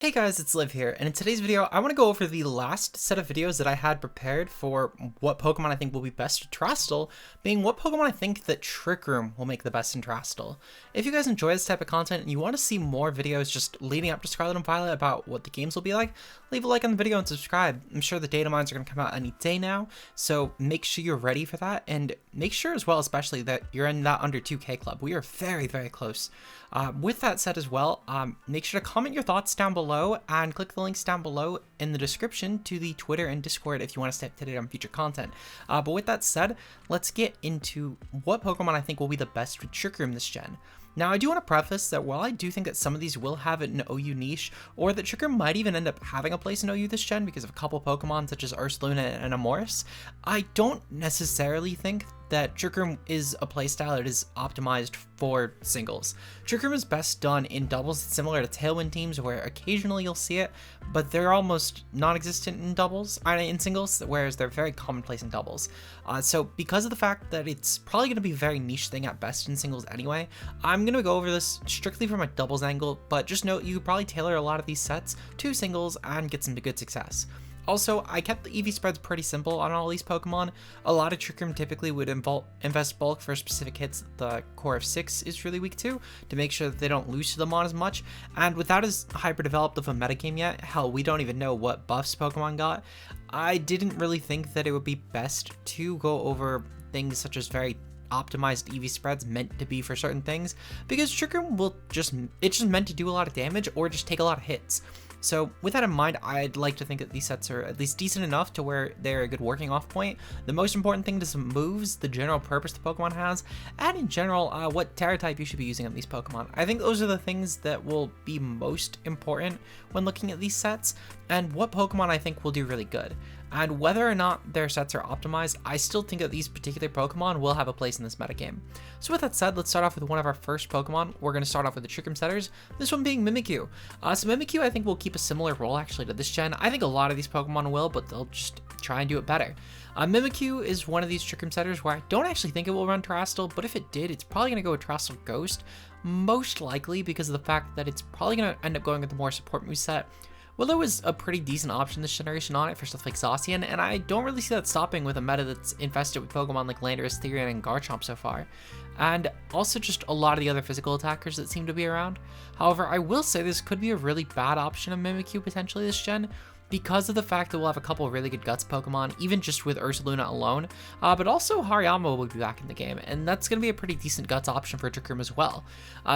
Hey guys, it's Liv here, and in today's video, I want to go over the last set of videos that I had prepared for what Pokemon I think will be best in Terastal, being what Pokemon I think that Trick Room will make the best in Terastal. If you guys enjoy this type of content and you want to see more videos just leading up to Scarlet and Violet about what the games will be like, leave a like on the video and subscribe. I'm sure the data mines are going to come out any day now, so make sure you're ready for that, and make sure as well, especially, that you're in that under 2K club. We are very, very close. With that said as well, make sure to comment your thoughts down below and click the links down below in the description to the Twitter and Discord if you want to stay up to date on future content. But with that said, let's get into what Pokemon I think will be the best for Trick Room this gen. Now, I do want to preface that while I do think that some of these will have an OU niche, or that Trick Room might even end up having a place in OU this gen because of a couple Pokemon such as Ursulina and Amoris, I don't necessarily think that Trick Room is a playstyle that is optimized for singles. Trick Room is best done in doubles, similar to Tailwind teams, where occasionally you'll see it, but they're almost non-existent in singles, whereas they're very commonplace in doubles. So because of the fact that it's probably going to be a very niche thing at best in singles anyway, I'm going to go over this strictly from a doubles angle, but just note you could probably tailor a lot of these sets to singles and get some good success. Also, I kept the EV spreads pretty simple on all these Pokemon. A lot of Trick Room typically would invest bulk for specific hits that the core of 6 is really weak to make sure that they don't lose to them on as much. And without as hyper developed of a metagame yet, hell, we don't even know what buffs Pokemon got, I didn't really think that it would be best to go over things such as very optimized EV spreads meant to be for certain things, because Trick Room it's just meant to do a lot of damage or just take a lot of hits. So with that in mind, I'd like to think that these sets are at least decent enough to where they're a good working off point. The most important thing is moves, the general purpose the Pokemon has, and in general, what Terra type you should be using on these Pokemon. I think those are the things that will be most important when looking at these sets, and what Pokemon I think will do really good. And whether or not their sets are optimized, I still think that these particular Pokemon will have a place in this metagame. So with that said, let's start off with one of our first Pokemon. We're going to start off with the Trick Room setters, this one being Mimikyu. So Mimikyu I think will keep a similar role actually to this gen. I think a lot of these Pokemon will, but they'll just try and do it better. Mimikyu is one of these Trick Room setters where I don't actually think it will run Terastal, but if it did, it's probably going to go with Terastal Ghost, most likely because of the fact that it's probably going to end up going with the more support moveset. Willow is a pretty decent option this generation on it for stuff like Zacian, and I don't really see that stopping with a meta that's infested with Pokemon like Landorus, Therian, and Garchomp so far. And also just a lot of the other physical attackers that seem to be around. However, I will say this could be a really bad option of Mimikyu potentially this gen, because of the fact that we'll have a couple of really good Guts Pokemon, even just with Ursulina alone, but also Harayama will be back in the game, and that's going to be a pretty decent Guts option for Trick Room as well.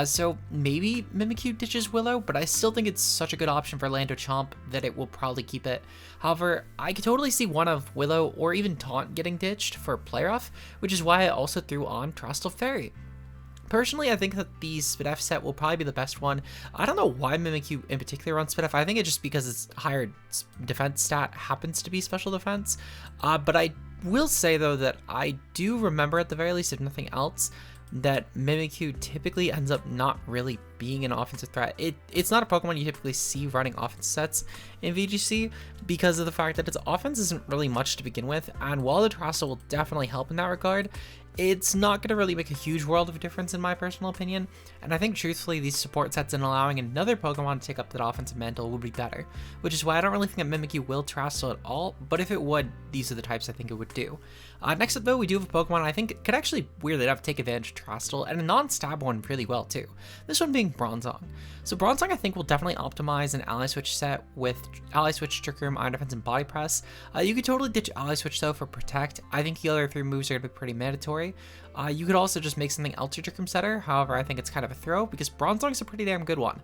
So maybe Mimikyu ditches Willow, but I still think it's such a good option for Lando Chomp that it will probably keep it. However, I could totally see one of Willow or even Taunt getting ditched for Play Rough, which is why I also threw on Terastal Fairy. Personally, I think that the Spidef set will probably be the best one. I don't know why Mimikyu in particular runs Spidef. I think it's just because its higher defense stat happens to be special defense. But I will say, though, that I do remember, at the very least, if nothing else, that Mimikyu typically ends up not really being an offensive threat. It's not a Pokemon you typically see running offense sets in VGC because of the fact that its offense isn't really much to begin with, and while the Terastal will definitely help in that regard, it's not going to really make a huge world of difference in my personal opinion, and I think truthfully these support sets and allowing another Pokemon to take up that offensive mantle would be better, which is why I don't really think that Mimikyu will Terastal at all, but if it would, these are the types I think it would do. Next up though, we do have a Pokemon I think could actually, weirdly enough, take advantage of Terastal, and a non-stab one really well too, this one being Bronzong. So Bronzong I think will definitely optimize an Ally Switch set with Ally Switch, Trick Room, Iron Defense, and Body Press. You could totally ditch Ally Switch though for Protect. I think the other 3 moves are going to be pretty mandatory. You could also just make something else your Trick Room setter, however I think it's kind of a throw because Bronzong's a pretty damn good one.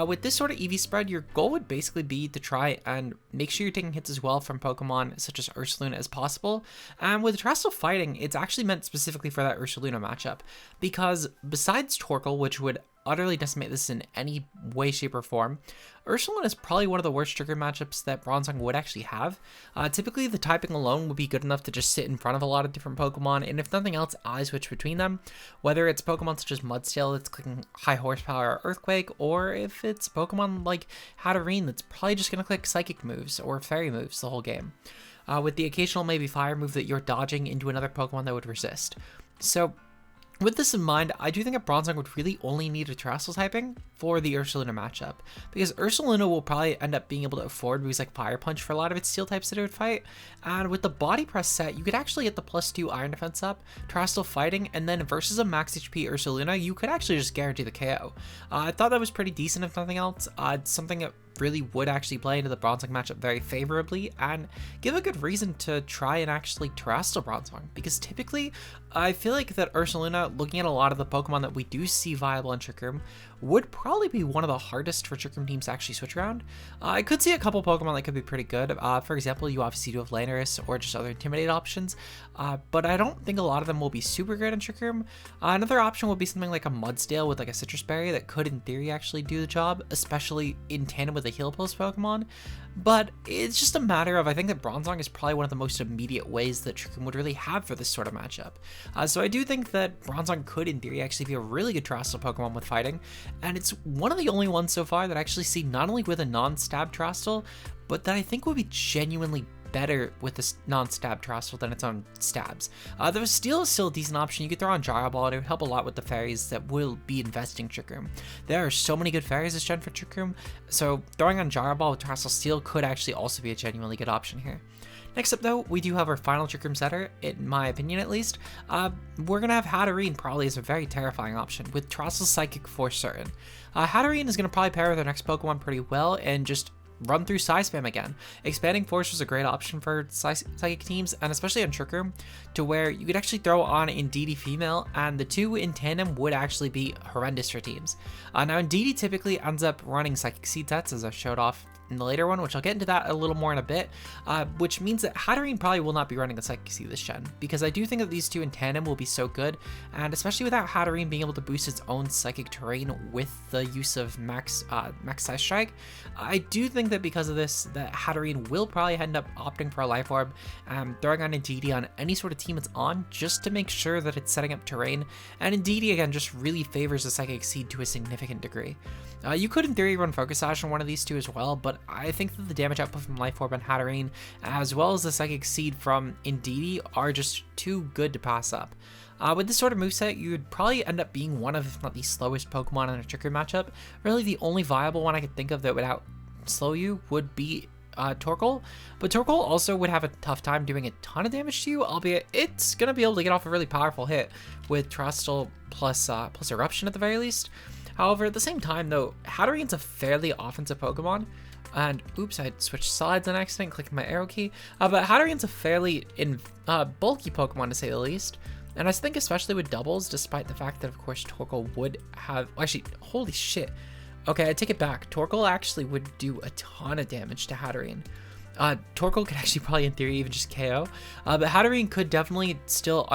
With this sort of EV spread, your goal would basically be to try and make sure you're taking hits as well from Pokemon such as Ursulina as possible. And with Terastal Fighting, it's actually meant specifically for that Ursulina matchup, because besides Torkel, which would utterly decimate this in any way, shape, or form, Ursulina is probably one of the worst trigger matchups that Bronzong would actually have. Typically, the typing alone would be good enough to just sit in front of a lot of different Pokemon, and if nothing else, Ally Switch between them, whether it's Pokemon such as Mudsdale that's clicking High Horsepower or Earthquake, or if it's Pokemon like Hatterene that's probably just going to click Psychic moves or Fairy moves the whole game, with the occasional maybe Fire move that you're dodging into another Pokemon that would resist. So With this in mind, I do think that Bronzong would really only need a Terastal typing for the Ursulina matchup, because Ursulina will probably end up being able to afford moves like Fire Punch for a lot of its steel types that it would fight, and with the Body Press set, you could actually get the +2 Iron Defense up, Terastal fighting, and then versus a max HP Ursulina, you could actually just guarantee the KO. I thought that was pretty decent if nothing else. Something that really would actually play into the Bronzong matchup very favorably and give a good reason to try and actually Terastal Bronzong, because typically I feel like that Ursulina, looking at a lot of the Pokemon that we do see viable in Trick Room, would probably be one of the hardest for Trick Room teams to actually switch around. I could see a couple Pokemon that could be pretty good. For example, you obviously do have Landorus or just other Intimidate options, but I don't think a lot of them will be super good in Trick Room. Another option would be something like a Mudsdale with like a Citrus Berry that could in theory actually do the job, especially in tandem with a Heal Pulse Pokemon. But it's just a matter of, I think that Bronzong is probably one of the most immediate ways that Trick Room would really have for this sort of matchup. So I do think that Bronzong could in theory actually be a really good Terastal Pokemon with fighting, and it's one of the only ones so far that I actually see not only with a non-stab Terastal, but that I think would be genuinely better with this non-stab Terastal than its own stabs. The Steel is still a decent option. You could throw on Gyro Ball, and it would help a lot with the fairies that will be investing Trick Room. There are so many good fairies this gen for Trick Room, so throwing on Gyro Ball with Terastal Steel could actually also be a genuinely good option here. Next up though, we do have our final Trick Room setter, in my opinion at least. We're going to have Hatterene probably as a very terrifying option, with Terastal Psychic for certain. Hatterene is going to probably pair with our next Pokemon pretty well and just run through Psy Spam again. Expanding Force was a great option for Psychic teams, and especially on Trick Room, to where you could actually throw on Indeedy Female, and the two in tandem would actually be horrendous for teams. Now Indeedy typically ends up running Psychic Seed sets, as I showed off in the later one, which I'll get into that a little more in a bit, which means that Hatterene probably will not be running a Psychic Seed this gen, because I do think that these two in tandem will be so good, and especially without Hatterene being able to boost its own Psychic terrain with the use of Max Size Strike, I do think that because of this, that Hatterene will probably end up opting for a Life Orb, throwing on Indeedy on any sort of team it's on, just to make sure that it's setting up terrain, and Indeedy again just really favors the Psychic Seed to a significant degree. You could in theory run Focus Sash on one of these two as well, but I think that the damage output from Life Orb and Hatterene, as well as the Psychic Seed from Indeedy, are just too good to pass up. With this sort of moveset, you would probably end up being one of, if not the slowest Pokemon in a Trick Room matchup. Really, the only viable one I could think of that would outslow you would be Torkel, but Torkel also would have a tough time doing a ton of damage to you, albeit it's going to be able to get off a really powerful hit with Terastal plus Eruption at the very least. However, at the same time though, Hatterene's a fairly offensive Pokemon, and oops, I switched sides on accident, clicking my arrow key, but Hatterene's a fairly bulky Pokemon to say the least, and I think especially with doubles, despite the fact that of course Torkel would have, actually, holy shit, okay, I take it back, Torkel actually would do a ton of damage to Hatterene. Torkel could actually probably in theory even just KO, but Hatterene could definitely still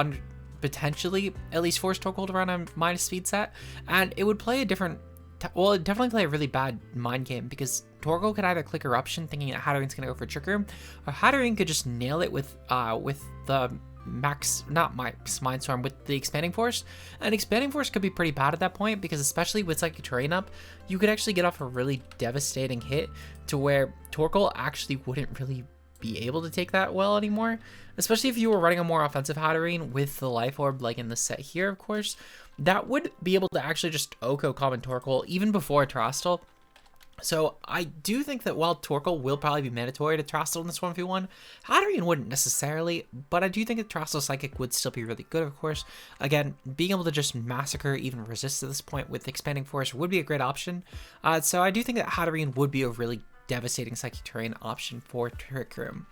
potentially at least force Torkel to run a minus speed set, and it would play a different, well, it'd definitely play a really bad mind game, because Torkel could either click Eruption thinking that Hatterene's gonna go for Trick Room, or Hatterene could just nail it with the not Max Mindstorm, with the Expanding Force, and Expanding Force could be pretty bad at that point, because especially with Psychic Terrain up, you could actually get off a really devastating hit to where Torkel actually wouldn't really be able to take that well anymore, especially if you were running a more offensive Hatterene with the Life Orb like in the set here, of course. That would be able to actually just Oko common Torkel even before Terastal. So I do think that while Torkel will probably be mandatory to Terastal in this 1v1, Hatterene wouldn't necessarily, but I do think that Terastal Psychic would still be really good, of course. Again, being able to just massacre, even resist at this point with Expanding Force would be a great option. So I do think that Hatterene would be a really devastating Psychic Terrain option for Trick Room.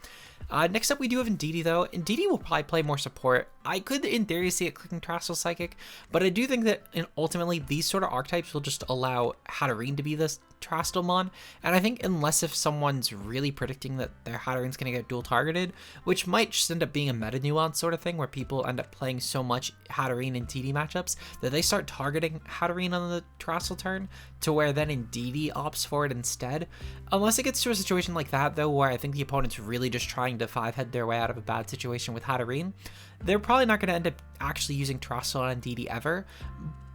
Next up, we do have Indeedy, though. Indeedy will probably play more support. I could, in theory, see it clicking Terastal Psychic, but I do think that ultimately these sort of archetypes will just allow Hatterene to be this Terastalmon, and I think unless if someone's really predicting that their Hatterene's going to get dual targeted, which might just end up being a meta nuance sort of thing where people end up playing so much Hatterene and Indeedy matchups that they start targeting Hatterene on the Terastal turn, to where then Indeedy opts for it instead. Unless it gets to a situation like that though, where I think the opponent's really just trying to 5-head their way out of a bad situation with Hatterene, they're probably not going to end up actually using Terastal on Indeedy ever.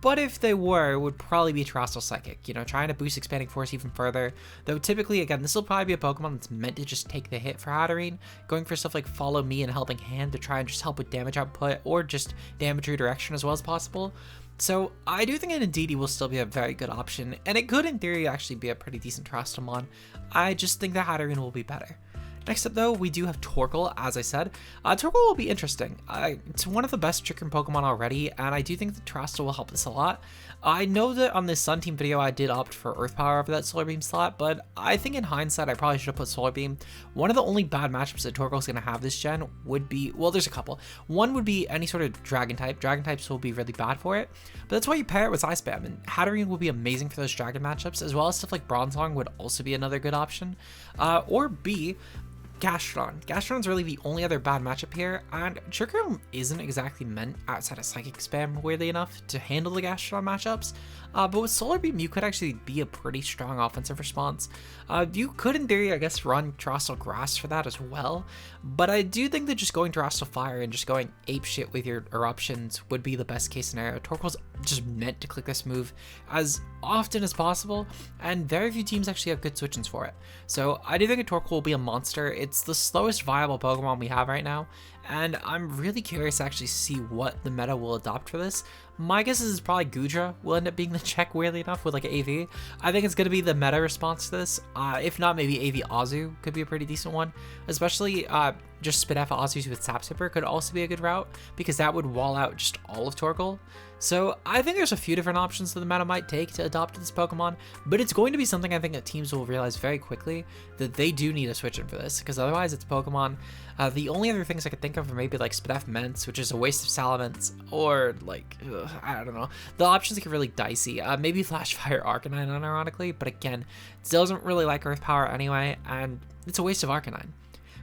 but if they were, it would probably be Terastal Psychic, you know, trying to boost Expanding Force even further. Though typically, again, this will probably be a Pokemon that's meant to just take the hit for Hatterene, going for stuff like Follow Me and Helping Hand to try and just help with damage output or just damage redirection as well as possible. So I do think an Indeedy will still be a very good option, and it could in theory actually be a pretty decent Terastalmon. I just think that Hatterene will be better. Next up though, we do have Torkel, as I said. Torkel will be interesting. It's one of the best Trick Room Pokemon already, and I do think that Terastal will help this a lot. I know that on this Sun Team video I did opt for Earth Power over that Solar Beam slot, but I think in hindsight I probably should have put Solar Beam. One of the only bad matchups that Torkel's going to have this gen would be, well, there's a couple. One would be any sort of Dragon type. Dragon types will be really bad for it, but that's why you pair it with Ice Spam, and Hatterene will be amazing for those Dragon matchups, as well as stuff like Bronzong would also be another good option. Or B, Gastrodon. Gastrodon's really the only other bad matchup here, and Trick Room isn't exactly meant outside of Psychic Spam, weirdly enough, to handle the Gastrodon matchups. But with Solar Beam, you could actually be a pretty strong offensive response. You could, in theory, I guess, run Terastal Grass for that as well, but I do think that just going Terastal Fire and just going apeshit with your eruptions would be the best case scenario. Torkel's just meant to click this move as often as possible, and very few teams actually have good switch-ins for it. So I do think a Torkel will be a monster. It's the slowest viable Pokemon we have right now, and I'm really curious to actually see what the meta will adopt for this. My guess is probably Goodra will end up being the check, weirdly enough, with like AV. I think it's going to be the meta response to this. If not, maybe AV Azu could be a pretty decent one, especially just spit F Azus with Sap Sipper could also be a good route, because that would wall out just all of Torkel. So I think there's a few different options that the meta might take to adopt this Pokemon, but it's going to be something I think that teams will realize very quickly that they do need a switch in for this, because otherwise it's Pokemon. The only other things I could think of are maybe like Spidef Ments, which is a waste of Salamence, or like, I don't know. The options get really dicey. Maybe Flashfire Arcanine unironically, but again, it still doesn't really like Earth Power anyway, and it's a waste of Arcanine.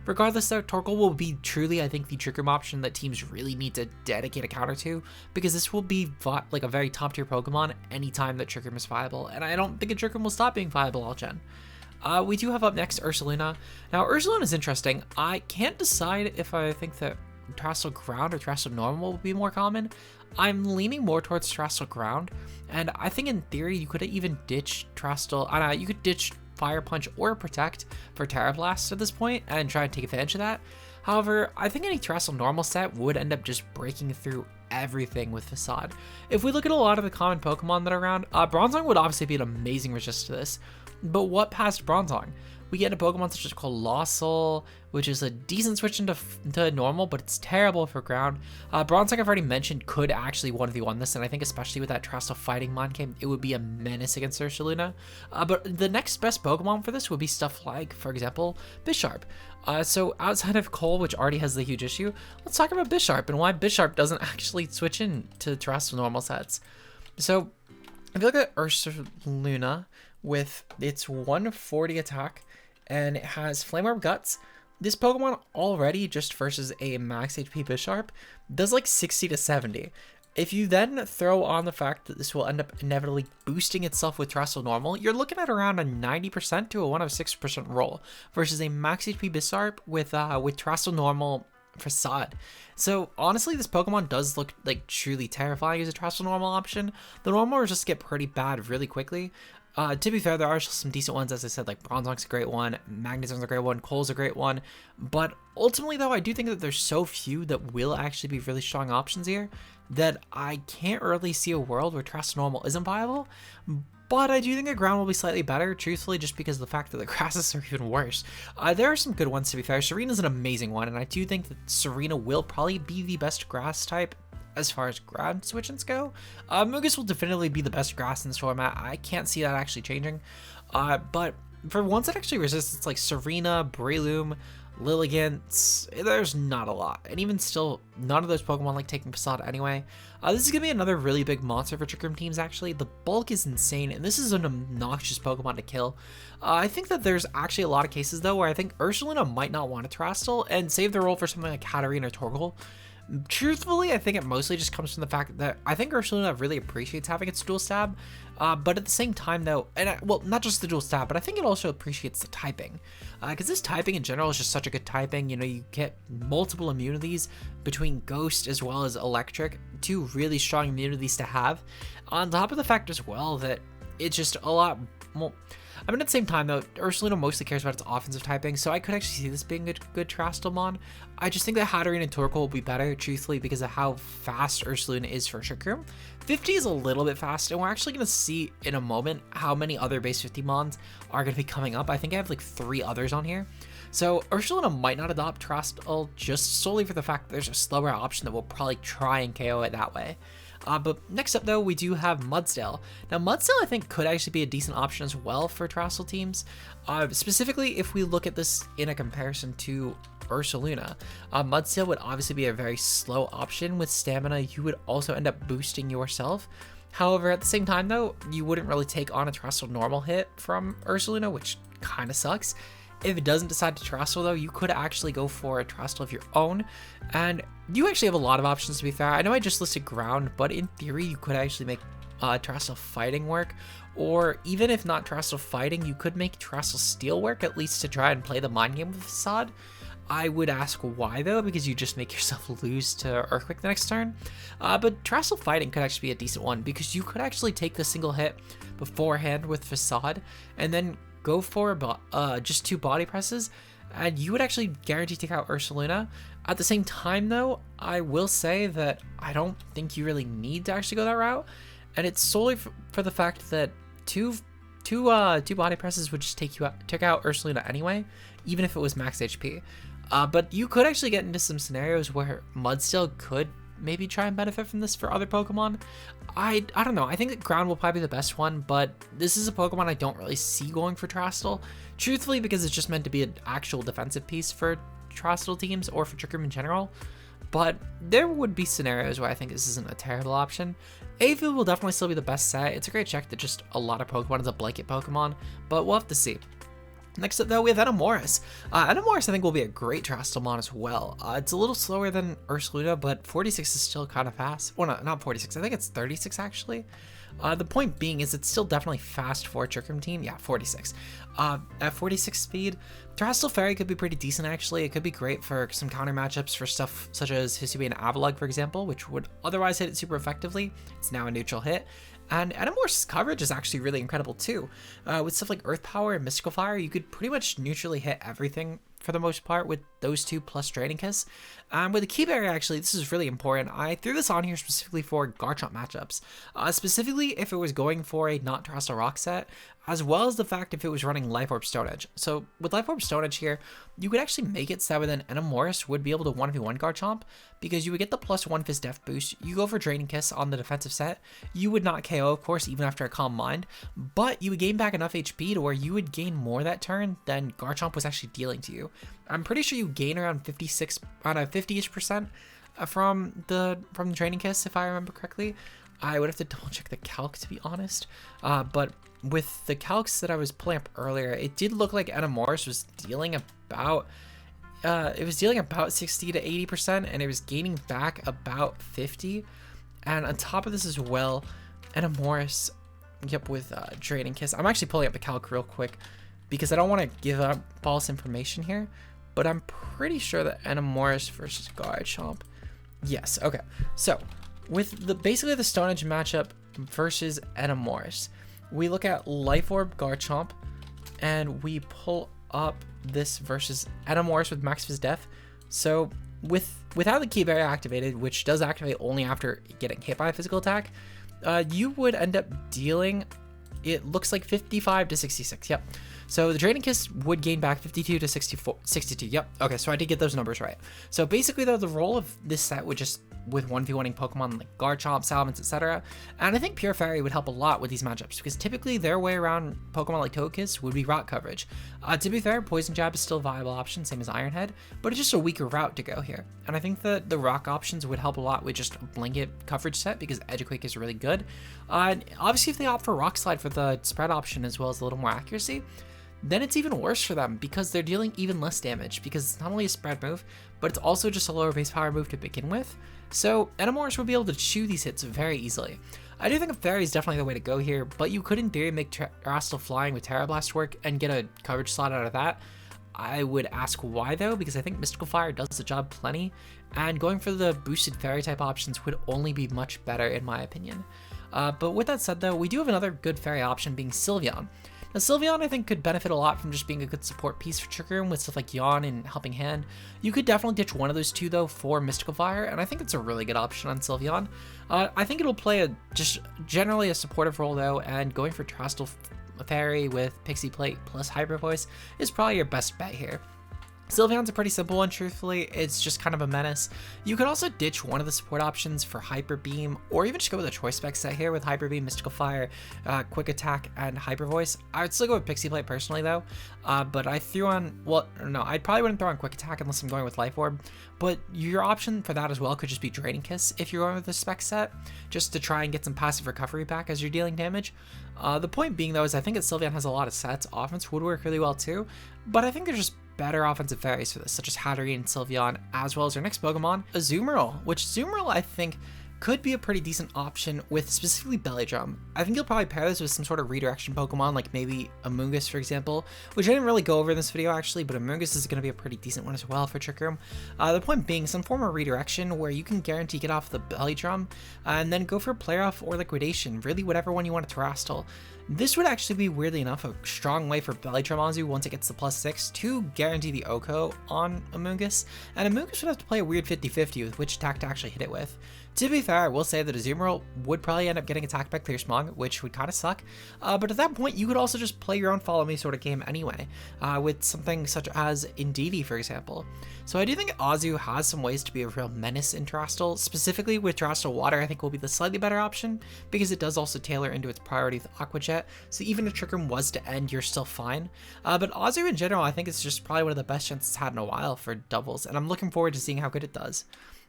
Regardless though, Torkel will be truly, I think, the Trick Room option that teams really need to dedicate a counter to, because this will be like a very top tier Pokemon anytime that Trick Room is viable, and I don't think a Trick Room will stop being viable all gen. We do have up next Ursulina. Now Ursulina is interesting. I can't decide if I think that Terastal Ground or Terastal Normal will be more common. I'm leaning more towards Terastal Ground, and I think in theory you could even ditch Terastal, you could ditch Fire Punch or Protect for Terra Blast at this point and try and take advantage of that. However, I think any Terastal Normal set would end up just breaking through everything with Facade. If we look at a lot of the common Pokemon that are around, Bronzong would obviously be an amazing resist to this, but what past Bronzong? We get a Pokemon such as Colossal, which is a decent switch into normal, but it's terrible for ground. Bronzong, I've already mentioned, could actually 1v1 this, and I think especially with that Terastal Fighting Mon game, it would be a menace against Ursulina. But the next best Pokemon for this would be stuff like, for example, Bisharp. So outside of Cole, which already has the huge issue, let's talk about Bisharp and why Bisharp doesn't actually switch in to Terastal normal sets. So if you look at Ursulina with its 140 attack, and it has Flame Orb Guts, this Pokemon already, just versus a max HP Bisharp, does like 60 to 70. If you then throw on the fact that this will end up inevitably boosting itself with Terastal Normal, you're looking at around a 90% to a 106% roll, versus a max HP Bisharp with Terastal Normal Facade. So honestly, this Pokemon does look like truly terrifying as a Terastal Normal option. The Normal just get pretty bad really quickly. To be fair, there are some decent ones, as I said, like Bronzong's a great one, Magnezon's a great one, Cole's a great one, but ultimately though, I do think that there's so few that will actually be really strong options here that I can't really see a world where Terastal Normal isn't viable, but I do think the ground will be slightly better, truthfully, just because of the fact that the grasses are even worse. There are some good ones, to be fair. Serena's an amazing one, and I do think that Serena will probably be the best grass type as far as ground switch-ins go. Mugus will definitively be the best grass in this format. I can't see that actually changing. But for ones that actually resist, it's like Serena, Breloom, Lilligant, there's not a lot. And even still, none of those Pokemon like taking Facade anyway. This is going to be another really big monster for Trick Room teams, actually. The bulk is insane, and this is an obnoxious Pokemon to kill. I think that there's actually a lot of cases, though, where I think Ursulina might not want a Terastal and save the role for something like Hatterene or Torkel. Truthfully, I think it mostly just comes from the fact that I think Ursulina really appreciates having its dual stab, but at the same time though, well, not just the dual stab, but I think it also appreciates the typing, because this typing in general is just such a good typing. You know, you get multiple immunities between Ghost as well as Electric, two really strong immunities to have, on top of the fact as well that it's just a lot more. I mean, at the same time, though, Ursulina mostly cares about its offensive typing, so I could actually see this being a good Terastal mon. I just think that Hatterene and Torkel will be better, truthfully, because of how fast Ursulina is for Trick Room. 50 is a little bit fast, and we're actually going to see in a moment how many other base 50 mons are going to be coming up. I think I have like 3 others on here. So Ursulina might not adopt Terastal just solely for the fact that there's a slower option that will probably try and KO it that way. But next up, though, we do have Mudsdale. Now, Mudsdale, I think, could actually be a decent option as well for Terastal teams, specifically if we look at this in a comparison to Ursulina. Mudsdale would obviously be a very slow option. With stamina, you would also end up boosting yourself. However, at the same time, though, you wouldn't really take on a Terastal normal hit from Ursulina, which kind of sucks. If it doesn't decide to Terastal, though, you could actually go for a Terastal of your own, and you actually have a lot of options, to be fair. I know I just listed ground, but in theory, you could actually make Terastal fighting work, or even if not Terastal fighting, you could make Terastal steel work, at least to try and play the mind game with Facade. I would ask why, though, because you just make yourself lose to Earthquake the next turn. But Terastal fighting could actually be a decent one, because you could actually take the single hit beforehand with Facade, and then go for just 2 body presses, and you would actually guarantee take out Ursulina. At the same time, though, I will say that I don't think you really need to actually go that route, and it's solely for the fact that two body presses would just take out Ursulina anyway, even if it was max HP. But you could actually get into some scenarios where Mudsdale could maybe try and benefit from this for other Pokemon. I don't know. I think that ground will probably be the best one, but this is a Pokemon I don't really see going for Terastal, truthfully, because it's just meant to be an actual defensive piece for Terastal teams or for Trick Room in general. But there would be scenarios where I think this isn't a terrible option. Aphid will definitely still be the best set. It's a great check that just a lot of Pokemon is a blanket Pokemon, but we'll have to see. Next up, though, we have Enamoris. Enamoris, I think, will be a great Terastal mon as well. It's a little slower than Ursulina, but 46 is still kind of fast. Well, no, not 46. I think it's 36, actually. The point being is it's still definitely fast for a Trick Room team. Yeah, 46. At 46 speed, Terastal Fairy could be pretty decent, actually. It could be great for some counter matchups for stuff such as Hisuian and Arcalog, for example, which would otherwise hit it super effectively. It's now a neutral hit. And Enamoris' coverage is actually really incredible too. With stuff like Earth Power and Mystical Fire, you could pretty much neutrally hit everything for the most part with those 2 plus Draining Kiss. With the Key Barrier, actually, this is really important. I threw this on here specifically for Garchomp matchups. Specifically if it was going for a not Terastal Rock set, as well as the fact if it was running Life Orb Stone Edge. So with Life Orb Stone Edge here, you could actually make it so that then Enamoris would be able to 1v1 Garchomp, because you would get the +1 Fizz Def boost. You go for Draining Kiss on the defensive set. You would not KO, of course, even after a Calm Mind, but you would gain back enough HP to where you would gain more that turn than Garchomp was actually dealing to you. I'm pretty sure you gain around 50-ish% from the Draining Kiss, if I remember correctly. I would have to double check the calc, to be honest. But with the calcs that I was pulling up earlier, it did look like Enamoris was dealing about 60 to 80%, and it was gaining back about 50. And on top of this as well, Enamoris, yep, with Draining Kiss. I'm actually pulling up the calc real quick because I don't want to give up false information here, but I'm pretty sure that Enamoris versus Garchomp. Yes, okay. So with basically the Stone Edge matchup versus Enamoris, we look at Life Orb Garchomp, and we pull up this versus Enamoris with Max Fizz Def. So without the Key Barrier activated, which does activate only after getting hit by a physical attack, you would end up dealing, it looks like 55 to 66. Yep. So the Draining Kiss would gain back 52 to 62. Yep. Okay, so I did get those numbers right. So basically, though, the role of this set would just with 1v1ing Pokemon like Garchomp, Salamence, etc. And I think Pure Fairy would help a lot with these matchups, because typically their way around Pokemon like Togekiss would be route coverage. To be fair, Poison Jab is still a viable option, same as Iron Head, but it's just a weaker route to go here. And I think that the rock options would help a lot with just a blanket coverage set, because Eduquake is really good. Obviously, if they opt for Rock Slide for the spread option as well as a little more accuracy, then it's even worse for them because they're dealing even less damage because it's not only a spread move, but it's also just a lower base power move to begin with. So Enamorus will be able to chew these hits very easily. I do think a Fairy is definitely the way to go here, but you could in theory make Terastal flying with Terra Blast work and get a coverage slot out of that. I would ask why though, because I think Mystical Fire does the job plenty, and going for the boosted Fairy type options would only be much better in my opinion. But with that said though, we do have another good Fairy option being Sylveon. Now Sylveon I think could benefit a lot from just being a good support piece for Trick Room with stuff like Yawn and Helping Hand. You could definitely ditch one of those two though for Mystical Fire, and I think it's a really good option on Sylveon. I think it'll play just generally a supportive role though, and going for Terastal Fairy with Pixie Plate plus Hyper Voice is probably your best bet here. Sylveon's a pretty simple one, truthfully. It's just kind of a menace. You could also ditch one of the support options for Hyper Beam, or even just go with a choice spec set here with Hyper Beam, Mystical Fire, Quick Attack, and Hyper Voice. I would still go with Pixie Plate personally though, but I threw on, well, no, I probably wouldn't throw on Quick Attack unless I'm going with Life Orb, but your option for that as well could just be Draining Kiss if you're going with the spec set, just to try and get some passive recovery back as you're dealing damage. The point being though is I think that Sylveon has a lot of sets. Offense would work really well too, but I think there's just better offensive fairies for this, such as Hatterene and Sylveon, as well as our next Pokemon, Azumarill, which Azumarill I think could be a pretty decent option with specifically Belly Drum. I think you'll probably pair this with some sort of redirection Pokemon, like maybe Amoonguss, for example, which I didn't really go over in this video actually, but Amoonguss is going to be a pretty decent one as well for Trick Room. The point being some form of redirection where you can guarantee get off the Belly Drum and then go for Play Off or Liquidation, really whatever one you want to Terastal. This would actually be, weirdly enough, a strong way for Belly Drum Azu once it gets to +6 to guarantee the OHKO on Amoonguss, and Amoonguss would have to play a weird 50-50 with which attack to actually hit it with. To be fair, I will say that Azumarill would probably end up getting attacked by Clear Smog, which would kind of suck, but at that point you could also just play your own Follow Me sort of game anyway, with something such as Indeedy, for example. So I do think Azu has some ways to be a real menace in Terastal. Specifically with Terastal Water, I think will be the slightly better option, because it does also tailor into its priority with Aqua Jet, so even if Trick Room was to end, you're still fine. But Azu in general, I think it's just probably one of the best chances it's had in a while for doubles, and I'm looking forward to seeing how good it does.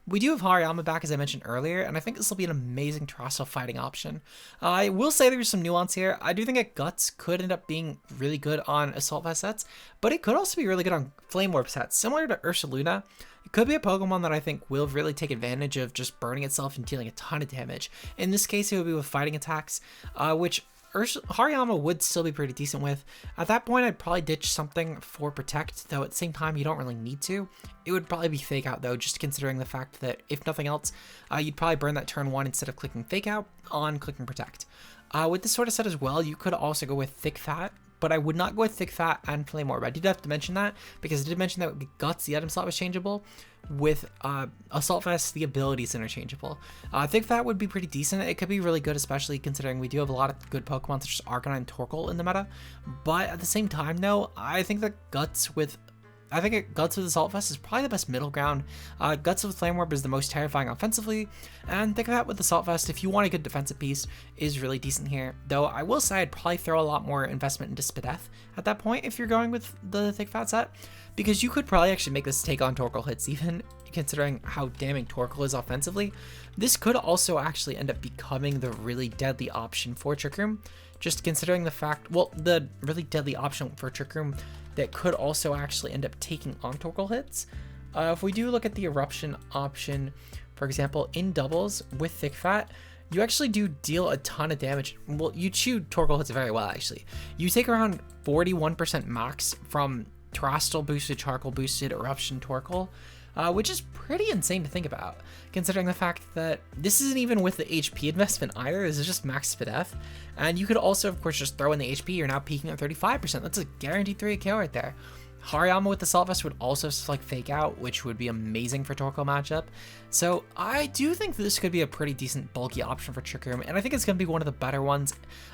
We do have Harayama back, as I mentioned earlier, and I think this will be an amazing Terastal fighting option. I will say there's some nuance here. I do think that Guts could end up being really good on Assault Vest sets, but it could also be really good on Flame Orb sets. Similar to Ursulina, it could be a Pokemon that I think will really take advantage of just burning itself and dealing a ton of damage. In this case, it would be with fighting attacks, which Harayama would still be pretty decent with. At that point, I'd probably ditch something for Protect, though at the same time, you don't really need to. It would probably be Fake Out, though, just considering the fact that, if nothing else, you'd probably burn that turn 1 instead of clicking Fake Out on clicking Protect. With this sort of set as well, you could also go with Thick Fat, but I would not go with Thick Fat and Flame Orb. I did have to mention that, because I did mention that with Guts, the item slot was changeable. With Assault Vest, the ability is interchangeable. Thick Fat would be pretty decent. It could be really good, especially considering we do have a lot of good Pokemon such as Arcanine and Torkel in the meta. But at the same time, though, I think that Guts with Assault Vest is probably the best middle ground. Guts with Flame Orb is the most terrifying offensively, and Thick Fat with Assault Vest, if you want a good defensive piece, is really decent here. Though I will say I'd probably throw a lot more investment into Spadef at that point if you're going with the Thick Fat set, because you could probably actually make this take on Torkel hits, even considering how damning Torkel is offensively. This could also actually end up becoming the really deadly option for Trick Room, just considering the fact, well, the really deadly option for Trick Room that could also actually end up taking on Torkel hits. If we do look at the Eruption option, for example, in doubles with Thick Fat, you actually do deal a ton of damage. Well, you chew Torkel hits very well, actually. You take around 41% max from Terastal boosted, Charcoal boosted, Eruption, Torkel, which is pretty insane to think about, considering the fact that this isn't even with the HP investment either. This is just max Spadef, and you could also, of course, just throw in the HP. You're now peaking at 35%. That's a guaranteed 3 KO right there. Harayama with the Assault Vest would also like Fake Out, which would be amazing for Torkel matchup. So I do think this could be a pretty decent bulky option for Trick Room, and I think it's going to be one of the better ones.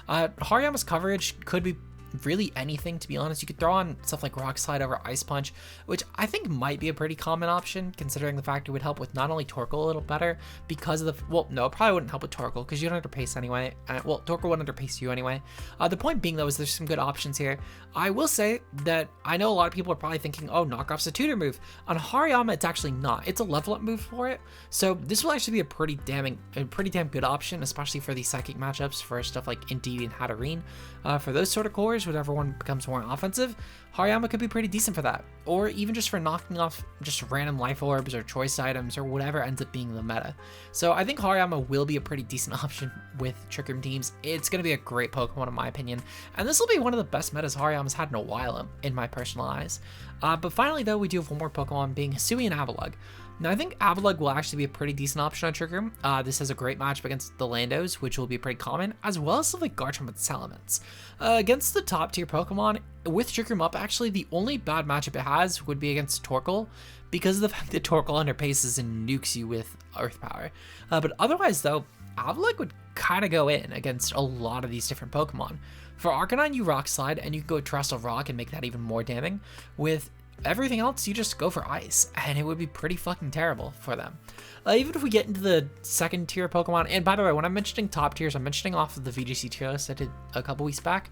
Harayama's coverage could be really anything, to be honest. You could throw on stuff like Rock Slide over Ice Punch, which I think might be a pretty common option, considering the fact it would help with not only Torkel a little better because of the, well, no, it probably wouldn't help with Torkel because you don't underpace anyway. Well, Torkel wouldn't underpace you anyway. The point being though is there's some good options here. I will say that I know a lot of people are probably thinking, oh, Knockoff's a tutor move. On Harayama, it's actually not. It's a level up move for it. So this will actually be a pretty damn good option, especially for these psychic matchups for stuff like Indeedy and Hatterene. For those sort of cores, powers, whichever one becomes more offensive, Harayama could be pretty decent for that. Or even just for knocking off just random life orbs or choice items or whatever ends up being the meta. So I think Harayama will be a pretty decent option with Trick Room teams. It's going to be a great Pokemon in my opinion. And this will be one of the best metas Harayama's had in a while in my personal eyes. But finally though, we do have one more Pokemon being Hisui and Arcalog. Now I think Arcalog will actually be a pretty decent option on Trick Room. This has a great matchup against the Landos, which will be pretty common, as well as stuff like Garchomp and Salamence. Against the top tier Pokemon, with Trick Room up, actually the only bad matchup it has would be against Torkel, because of the fact that Torkel underpaces and nukes you with Earth Power. But otherwise though, Arcalog would kind of go in against a lot of these different Pokemon. For Arcanine, you Rock Slide, and you can go Terastal Rock and make that even more damning. With everything else, you just go for Ice, and it would be pretty fucking terrible for them. Even if we get into the second tier Pokemon, and by the way, when I'm mentioning top tiers, I'm mentioning off of the VGC tier list I did a couple weeks back.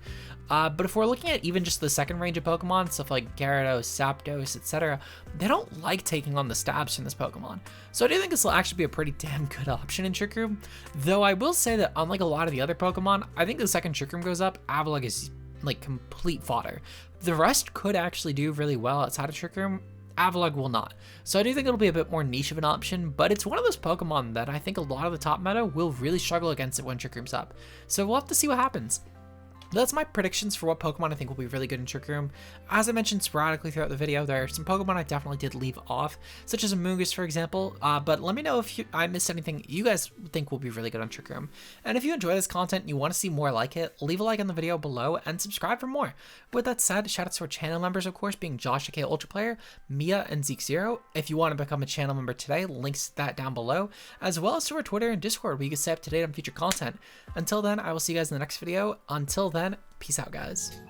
But if we're looking at even just the second range of Pokemon, stuff like Gyarados, Zapdos, etc., they don't like taking on the stabs from this Pokemon. So I do think this will actually be a pretty damn good option in Trick Room. Though I will say that unlike a lot of the other Pokemon, I think the second Trick Room goes up, Arcalog is like complete fodder. The rest could actually do really well outside of Trick Room. Arcalog will not. So I do think it'll be a bit more niche of an option, but it's one of those Pokemon that I think a lot of the top meta will really struggle against it when Trick Room's up. So we'll have to see what happens. That's my predictions for what Pokemon I think will be really good in Trick Room. As I mentioned sporadically throughout the video, there are some Pokemon I definitely did leave off, such as Amoonguss, for example, but let me know if I missed anything you guys think will be really good on Trick Room. And if you enjoy this content and you want to see more like it, leave a like on the video below and subscribe for more. With that said, shout out to our channel members, of course, being Josh, aka Ultra Player, Mia, and Zeke0. If you want to become a channel member today, links to that down below, as well as to our Twitter and Discord where you can stay up to date on future content. Until then, I will see you guys in the next video. Until then, peace out, guys.